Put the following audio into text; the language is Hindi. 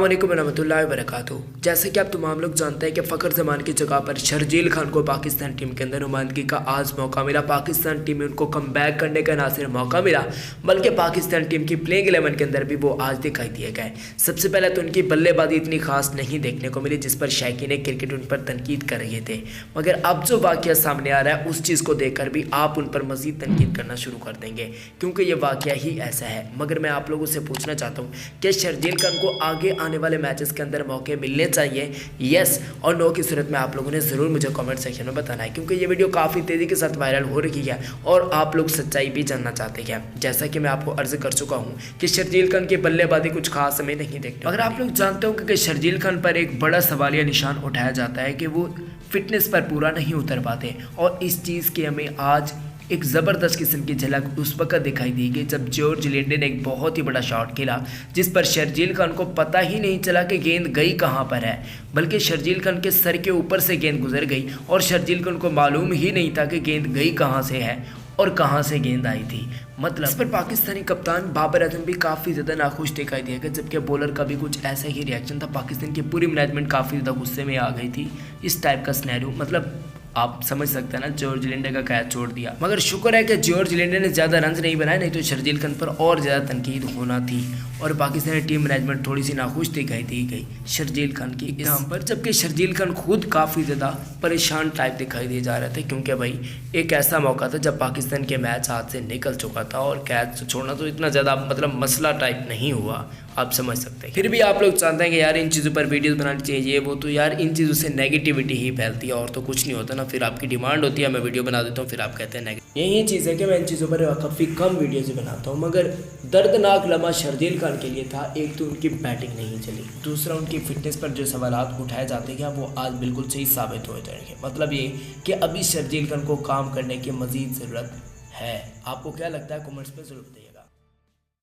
अस्सलामुअलैकुम रहमतुल्लाहि व बरकातुहू। जैसे कि आप तमाम लोग जानते हैं कि फ़खर ज़मान की जगह पर शर्जील खान को पाकिस्तान टीम के अंदर नुमाइंदगी का आज मौका मिला। पाकिस्तान टीम में उनको कम बैक करने का ना सिर्फ मौका मिला बल्कि पाकिस्तान टीम की प्लेइंग 11 के अंदर भी वो आज दिखाई दिए गए। सबसे पहले तो उनकी बल्लेबाजी इतनी खास नहीं देखने को मिली जिस पर शौकीन क्रिकेट उन पर तनकीद कर रहे थे, मगर अब जो वाक़या सामने आ रहा है उस चीज़ को देखकर भी आप उन पर मज़ीद तनकीद करना शुरू कर देंगे क्योंकि ये वाक़या ही ऐसा है। मगर मैं आप लोगों से पूछना चाहता हूँ कि शर्जील खान को आगे आने वाले मैचेस के अंदर मौके मिलने चाहिए, यस और नो की सूरत में आप लोगों ने ज़रूर मुझे कमेंट सेक्शन में बताना है क्योंकि ये वीडियो काफ़ी तेज़ी के साथ वायरल हो रही है और आप लोग सच्चाई भी जानना चाहते हैं। जैसा कि मैं आपको अर्ज़ कर चुका हूँ कि शर्जील खान की बल्लेबाजी कुछ खास हमें नहीं देखते, मगर आप लोग जानते हो कि शर्जील खान पर एक बड़ा सवालिया निशान उठाया जाता है कि वो फिटनेस पर पूरा नहीं उतर पाते और इस चीज़ की हमें आज एक ज़बरदस्त किस्म की झलक उस वक्त दिखाई दी गई जब जॉर्ज लिंडन ने एक बहुत ही बड़ा शॉट खेला जिस पर शर्जील खान को पता ही नहीं चला कि गेंद गई कहां पर है, बल्कि शर्जील खान के सर के ऊपर से गेंद गुजर गई और शर्जील खान को मालूम ही नहीं था कि गेंद गई कहां से है और कहां से गेंद आई थी। मतलब इस पर पाकिस्तानी कप्तान बाबर आजम भी काफ़ी ज़्यादा नाखुश दिखाई दिया गया, जबकि बॉलर का भी कुछ ऐसा ही रिएक्शन था। पाकिस्तान की पूरी मैनेजमेंट काफ़ी ज़्यादा गुस्से में आ गई थी इस टाइप का सिनेरियो, मतलब आप समझ सकते हैं ना, जॉर्ज लिंडन का कैच छोड़ दिया। मगर शुक्र है कि जॉर्ज लिंडन ने ज़्यादा रन नहीं बनाए, नहीं तो शर्जील खान पर और ज़्यादा तनकीद होना थी और पाकिस्तानी टीम मैनेजमेंट थोड़ी सी नाखुश दिखाई दी गई शर्जील खान की इनाम पर, जबकि शर्जील खान खुद काफ़ी ज़्यादा परेशान टाइप दिखाई दिए जा रहे थे क्योंकि भाई एक ऐसा मौका था जब पाकिस्तान के मैच हाथ से निकल चुका था और कैच छोड़ना तो इतना ज़्यादा मतलब मसला टाइप नहीं हुआ, आप समझ सकते हैं। फिर भी आप लोग चाहते हैं कि यार इन चीज़ों पर वीडियोस बनानी चाहिए, वो तो यार इन चीज़ों से नेगेटिविटी ही फैलती है और तो कुछ नहीं होता ना। फिर आपकी डिमांड होती है मैं वीडियो बना देता हूँ, फिर आप कहते हैं नेगेटिव। यही चीज़ है कि मैं इन चीज़ों पर काफ़ी कम वीडियोज़ बनाता हूँ, मगर दर्दनाक लम्हा शर्जील खान के लिए था। एक तो उनकी बैटिंग नहीं चली, दूसरा उनकी फिटनेस पर जो सवालात उठाए जाते हैं वो आज बिल्कुल सही साबित हो जाएंगे। मतलब ये कि अभी शर्जील खान को काम करने की मज़ीद ज़रूरत है। आपको क्या लगता है कमेंट्स में ज़रूर बताइए।